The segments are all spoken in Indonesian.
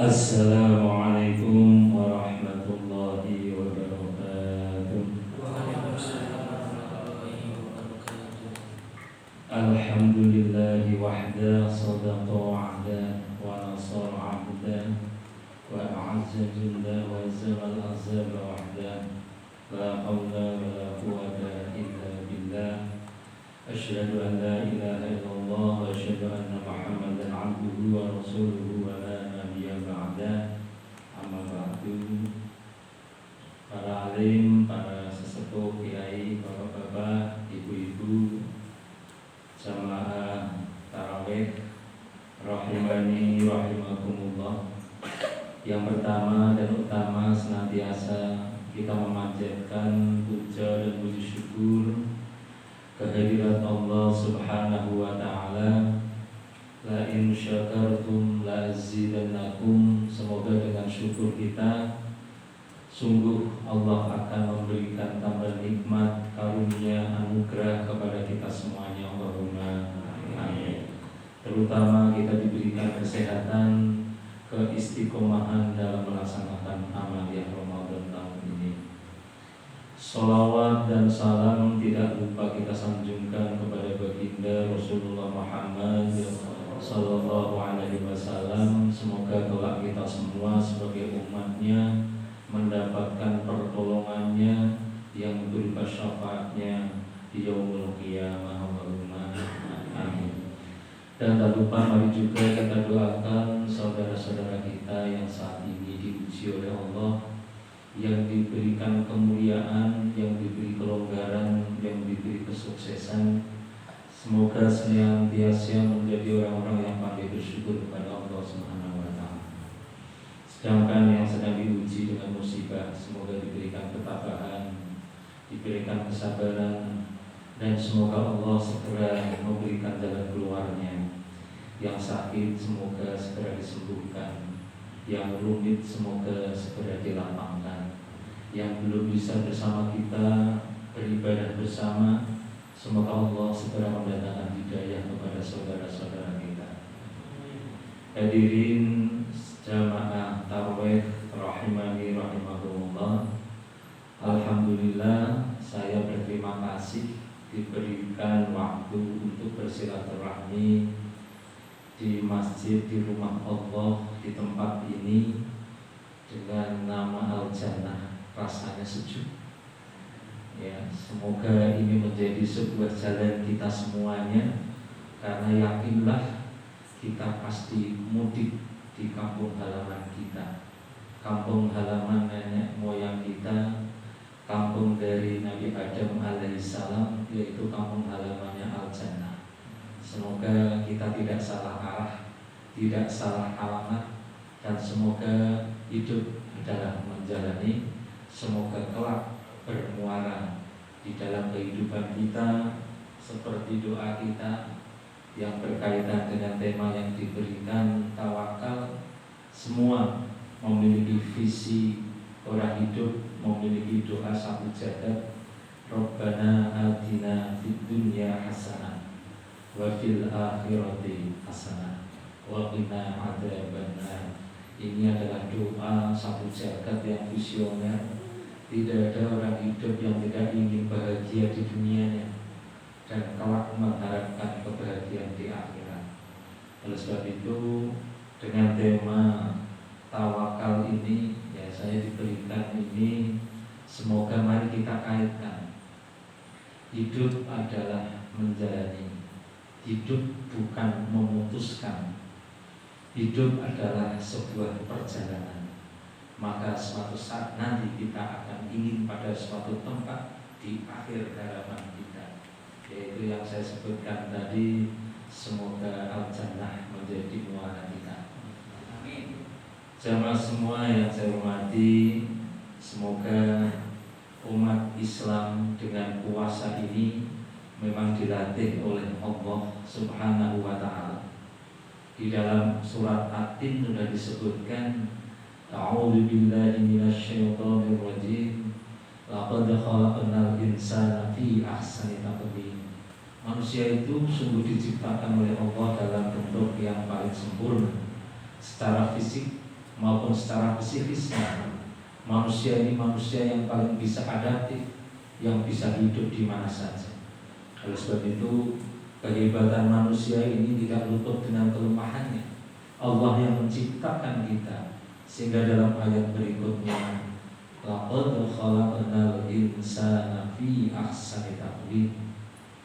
Assalamualaikum warahmatullahi wabarakatuh. Alhamdulillahi wahda sadaqa wa'da wa nasara 'abda wa a'azza junda wa zamal azaba wahda la hawla wa la quwwata illa billah. Asyhadu an la ilaha illallah wa asyhadu anna Muhammadan 'abduhu wa rasuluhu wa la nabiyya ba'da. Amma ba'du. Para alim, para sesepuh, kiai, bapak-bapak, ibu-ibu, jamaah tarawih rahimani rahimakumullah. Yang pertama dan utama senantiasa kita memanjatkan puja dan puji syukur kehadirat Allah Subhanahu wa taala. La in syakartum la azidannakum. Semoga dengan syukur kita sungguh Allah akan memberikan tambah nikmat, karunia, anugerah kepada kita semuanya. Allahumma amin. Terutama kita diberikan kesehatan, keistiqomahan dalam melaksanakan amaliyah Ramadan tahun ini. Salawat dan salam tidak lupa kita sanjungkan kepada baginda Rasulullah Muhammad Sallallahu Alaihi Wasallam. Semoga kelak kita semua sebagai umatnya mendapatkan pertolongannya yang berupa syafaatnya di yaumul qiyamah. Allahumma amin. Dan tak lupa mari juga kita doakan saudara-saudara kita yang saat ini diuji oleh Allah, yang diberikan kemuliaan, yang diberi kelonggaran, yang diberi kesuksesan. Semoga senantiasa menjadi orang-orang yang pandai bersyukur kepada Allah Subhanahu wa taala. Sedangkan yang sedang diuji dengan musibah, semoga diberikan ketabahan, diberikan kesabaran, dan semoga Allah segera memberikan jalan keluarnya. Yang sakit semoga segera disembuhkan, yang rumit semoga segera dilapangkan. Yang belum bisa bersama kita beribadah bersama, semoga Allah segera mendatangkan hidayah kepada saudara-saudara kita. Hadirin jamaah tarawih rahimani rahimakumullah. Alhamdulillah saya berterima kasih diberikan waktu untuk bersilaturahmi di masjid, di rumah Allah, di tempat ini dengan nama Al-Jannah. Rasanya sejuk ya. Semoga ini menjadi sebuah jalan kita semuanya, karena yakinlah kita pasti mudik di kampung halaman kita, kampung halaman nenek moyang kita, kampung dari Nabi Adam alaihissalam, yaitu kampung halamannya Al-Jannah. Semoga kita tidak salah arah, tidak salah alamat, dan semoga hidup adalah menjalani. Semoga kelak bermuara di dalam kehidupan kita seperti doa kita yang berkaitan dengan tema yang diberikan, tawakal. Semua memiliki visi orang hidup, memiliki doa satu jagat. Rabbana atina fid dunya hasanah wa fil akhirati hasanah wa qina adzabannar. Ini adalah doa satu jagat yang visioner. Tidak ada orang hidup yang tidak ingin bahagia di dunianya dan kelak mengharapkan kebahagiaan di akhirat. Oleh sebab itu, dengan tema tawakal ini, ya saya diberikan ini, semoga mari kita kaitkan. Hidup adalah menjalani. Hidup bukan memutuskan. Hidup adalah sebuah perjalanan. Maka suatu saat nanti kita akan ingin pada suatu tempat di akhir harapan kita, yaitu yang saya sebutkan tadi. Semoga Al-Jannah menjadi muara kita. Amin. Jamaah semua yang saya hormati, semoga umat Islam dengan puasa ini memang dilatih oleh Allah Subhanahu wa taala. Di dalam surat At-Tin sudah disebutkan, A'udzu billahi minasyaitonir rajim. Laqad khalaqnal insana fi ahsani taqwim. Manusia itu sungguh diciptakan oleh Allah dalam bentuk yang paling sempurna secara fisik, maupun secara psikisnya. Manusia ini manusia yang paling bisa adaptif, yang bisa hidup di mana saja. Oleh sebab itu, kehebatan manusia ini tidak luput dengan kelemahannya. Allah yang menciptakan kita, sehingga dalam ayat berikutnya, laqad khalaqnal insana fi ahsani taqwim.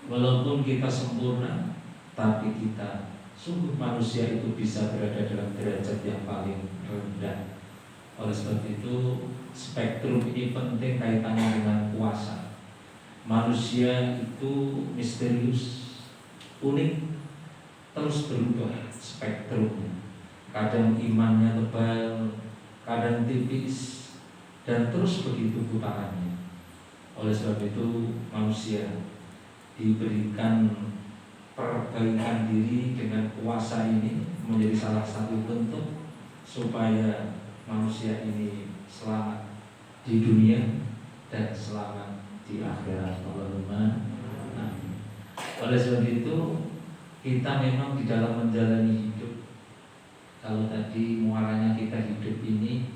Walaupun kita sempurna, tapi kita sungguh manusia itu bisa berada dalam derajat yang paling rendah. Oleh sebab itu, spektrum ini penting kaitannya dengan kuasa. Manusia itu misterius, unik, terus berubah spektrumnya. Kadang imannya tebal, kadang tipis, dan terus begitu putarannya. Oleh sebab itu, manusia diberikan perbaikan diri dengan kuasa ini menjadi salah satu bentuk supaya manusia ini selamat di dunia dan selamat di akhirat. Allahumma amin. Oleh sebab itu, kita memang di dalam menjalani hidup, kalau tadi muaranya kita hidup ini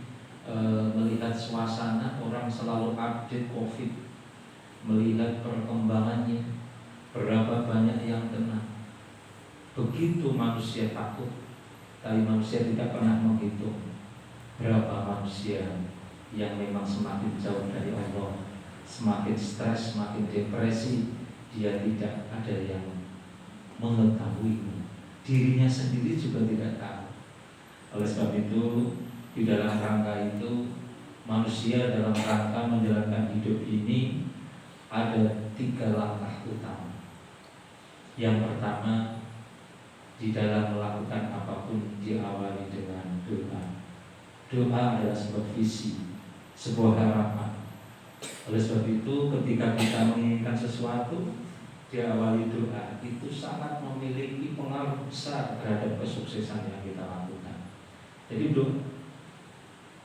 melihat suasana orang selalu update COVID, melihat perkembangannya, berapa banyak yang kena. Begitu manusia takut, tapi manusia tidak pernah menghitung berapa manusia yang memang semakin jauh dari Allah, semakin stres, semakin depresi. Dia tidak ada yang mengetahui, dirinya sendiri juga tidak tahu. Oleh sebab itu, di dalam rangka itu, manusia dalam rangka menjalankan hidup ini ada 3 langkah utama. Yang pertama, di dalam melakukan apapun diawali dengan doa. Doa adalah sebuah visi, sebuah harapan. Oleh sebab itu, ketika kita menginginkan sesuatu, diawali doa, itu sangat memiliki pengaruh besar terhadap kesuksesan yang kita lakukan. Jadi doa.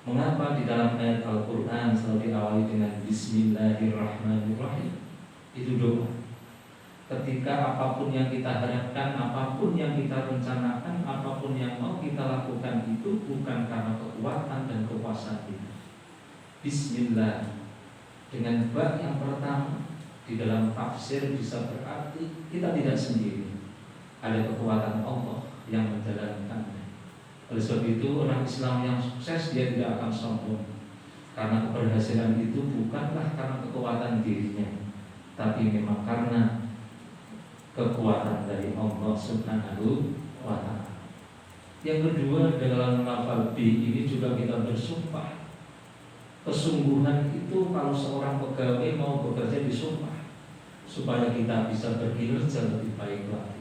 Mengapa di dalam ayat Al-Quran selalu diawali dengan Bismillahirrahmanirrahim? Itu doa. Ketika apapun yang kita harapkan, apapun yang kita rencanakan, apapun yang mau kita lakukan, itu bukan karena kekuatan dan kekuasaan kita. Bismillah dengan bab yang pertama di dalam tafsir bisa berarti kita tidak sendiri, ada kekuatan Allah yang menjalankannya. Oleh sebab itu, orang Islam yang sukses dia tidak akan sombong, karena keberhasilan itu bukanlah karena kekuatan dirinya, tapi memang karena kekuatan dari Allah Subhanahu wa ta'ala. Yang kedua, dalam lafal B ini juga kita bersumpah. Kesungguhan itu kalau seorang pegawai mau bekerja disumpah supaya kita bisa berkinerja lebih baik lagi.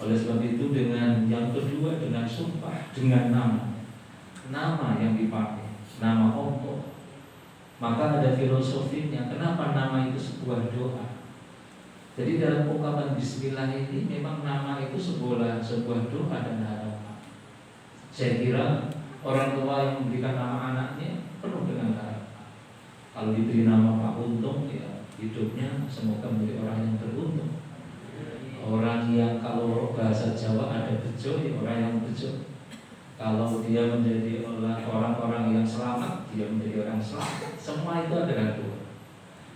Oleh sebab itu, dengan yang kedua, dengan sumpah, dengan nama yang dipakai, nama Allah. Maka ada filosofinya, kenapa nama itu sebuah doa. Jadi dalam ungkapan Bismillah ini memang nama itu sebuah doa dan harapan. Saya kira orang tua yang memberikan nama anaknya penuh dengan harapan. Kalau diberi nama Pak Untung, ya hidupnya semoga menjadi orang yang beruntung. Orang yang kalau bahasa Jawa ada bejo, ya orang yang bejo. Kalau dia menjadi orang-orang yang selamat, dia menjadi orang selamat. Semua itu adalah doa.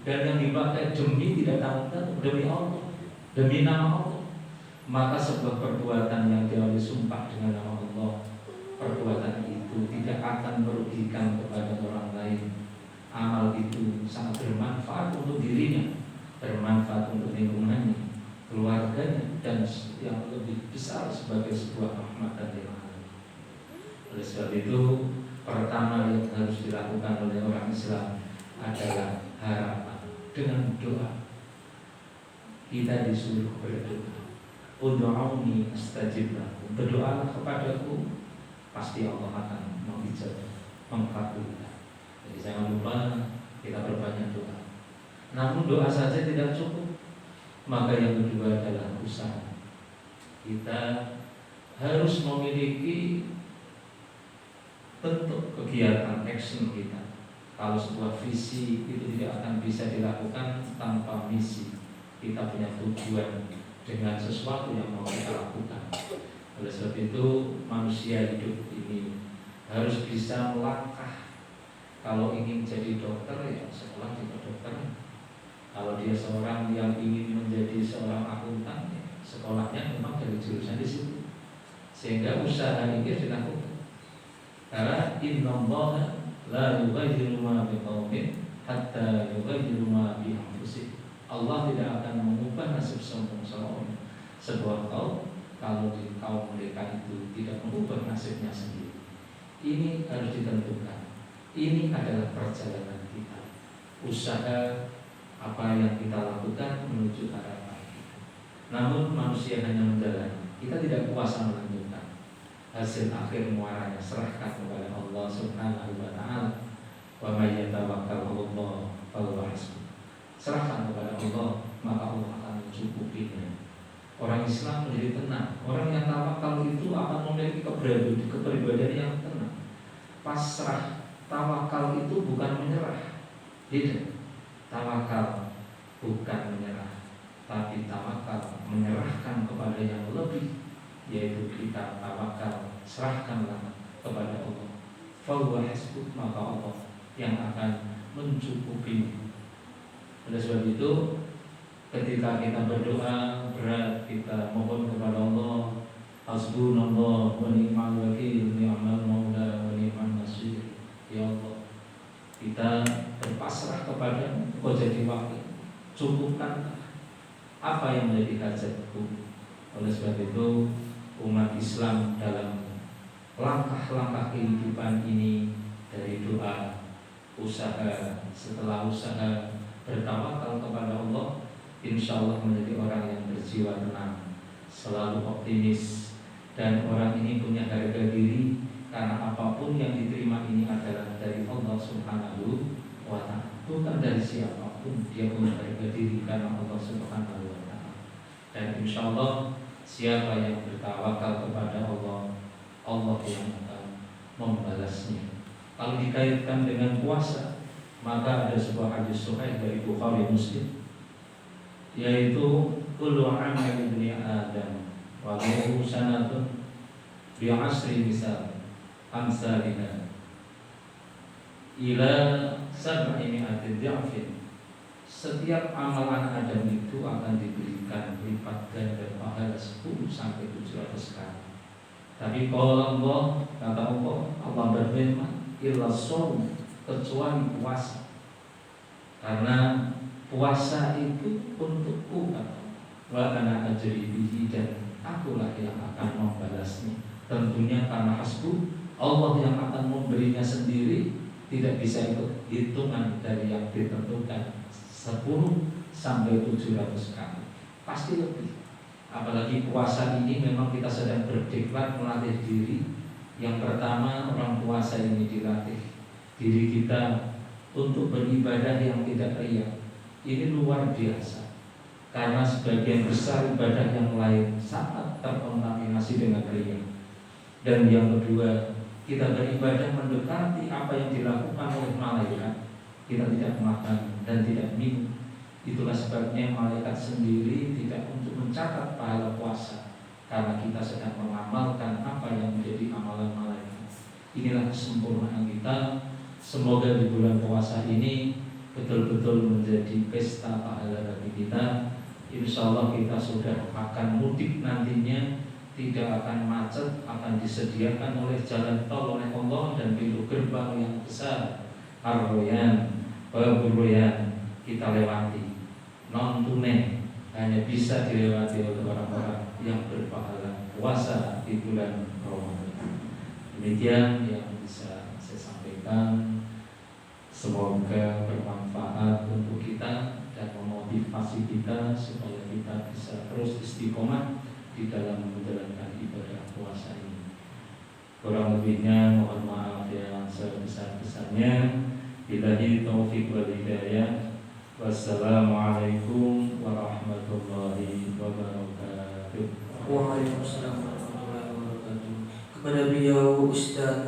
Dan yang dipakai demi tidak tanggung, demi Allah, demi nama Allah. Maka sebuah perbuatan yang diawali sumpah dengan nama Allah, perbuatan itu tidak akan merugikan kepada orang lain. Amal itu sangat bermanfaat untuk dirinya, bermanfaat untuk lingkungannya, keluarganya, dan yang lebih besar sebagai sebuah rahmat dan nikmat. Oleh sebab itu, pertama yang harus dilakukan oleh orang Islam adalah harapan. Dengan doa, kita disuruh berdoa. Ud'uni astajib lakum. Berdoalah kepadaku, pasti Allah akan mengijabah, mengabulkan. Jadi jangan lupa kita berbanyak doa. Namun doa saja tidak cukup. Maka yang kedua adalah usaha. Kita harus memiliki bentuk kegiatan action kita. Kalau sebuah visi itu tidak akan bisa dilakukan tanpa misi. Kita punya tujuan dengan sesuatu yang mau kita lakukan. Oleh sebab itu, manusia hidup ini harus bisa melangkah. Kalau ingin jadi dokter ya sekolah di kedokteran. Kalau dia seorang yang ingin menjadi seorang akuntan ya sekolahnya memang dari jurusan di situ. Sehingga usaha ini dilakukan. Karena innallaha la yughayyiru ma biqaumin hatta yughayyiru ma bi anfusihim. Allah tidak akan mengubah nasib sebuah kaum kalau di kaum mereka itu tidak mengubah nasibnya sendiri. Ini harus ditentukan. Ini adalah perjalanan kita. Usaha apa yang kita lakukan menuju harapan kita. Namun manusia hanya menjalani. Kita tidak kuasa menentukan. Hasil akhir muaranya serahkan kepada Allah Subhanahu wa taala. Wa may yatawakkal 'alallahi fahuwa hasbuh. Serahkan kepada Allah, maka Allah akan mencukupinya. Orang Islam menjadi tenang. Orang yang tawakal itu akan memiliki kepribadian yang tenang. Pasrah. Tawakal itu bukan menyerah. Tidak. Tawakal bukan menyerah, tapi tawakal menyerahkan kepada yang lebih, yaitu kita tawakal serahkanlah kepada Allah. Fahuwa hasbuh, maka Allah yang akan mencukupi. Oleh sebab itu, ketika kita berdoa berat, kita mohon kepada Allah, hasbunallah wa ni'mal wakil, ni'mal maula wa ni'mal nasir. Ya Allah, kita berpasrah kepada Engkau jadi wakil. Cukupkan apa yang menjadi hajatku. Oleh sebab itu, umat Islam dalam langkah-langkah kehidupan ini dari doa, usaha, setelah usaha bertawakal kepada Allah, insya Allah menjadi orang yang berjiwa tenang, selalu optimis, dan orang ini punya harga diri karena apapun yang diterima ini adalah dari Allah Subhanahu wa ta'ala, bukan dari siapapun. Dia punya harga diri karena Allah Subhanahu wa ta'ala. Dan insya Allah siapa yang bertawakal kepada Allah, Allah yang akan membalasnya. Kalau dikaitkan dengan puasa, maka ada sebuah hadis sahih dari Bukhari Muslim, yaitu kullu amal ibni Adam wa lahu sanatun bi asri misal amsalina ila sab'i mi'atin dha'fin. Setiap amalan Adam itu akan diberikan lipat ganda pahala 10 sampai 700 kali. Tapi kalau Allah, kata Allah berfirman, illa shaum, kecuali puasa. Karena puasa itu untukku, wa ana ajri bihi, dan akulah yang akan membalasnya. Tentunya karena hasbu, Allah yang akan memberinya sendiri, tidak bisa ikut hitungan dari yang ditentukan 10 sampai 700 kali. Pasti lebih. Apalagi puasa ini memang kita sedang berdiklat melatih diri. Yang pertama, orang puasa ini dilatih diri kita untuk beribadah yang tidak riya. Ini luar biasa. Karena sebagian besar ibadah yang lain sangat terkontaminasi dengan riya. Dan yang kedua, kita beribadah mendekati apa yang dilakukan oleh malaikat. Kita tidak makan dan tidak minum. Itulah sebabnya malaikat sendiri tidak untuk mencatat pahala puasa, karena kita sedang mengamalkan apa yang menjadi amalan malaikat. Inilah kesempurnaan kita. Semoga di bulan puasa ini betul-betul menjadi pesta pahala bagi kita. Insya Allah kita sudah akan mudik nantinya, tidak akan macet, akan disediakan oleh jalan tol oleh Allah dan pintu gerbang yang besar, Ar-Royan, Babur Royan, kita lewati. Non tunai hanya bisa dilewati oleh orang-orang yang berpahala puasa di bulan Ramadan. Demikian yang bisa saya sampaikan. Semoga bermanfaat untuk kita dan memotivasi kita supaya kita bisa terus istiqomah di dalam menjalankan ibadah puasa ini. Kurang lebihnya mohon maaf yang sebesar-besarnya. Billahi taufiq wal hidayah. Wassalamualaikum warahmatullahi wabarakatuh. Waalaikumsalam warahmatullahi wabarakatuh. Kepada beliau Ustaz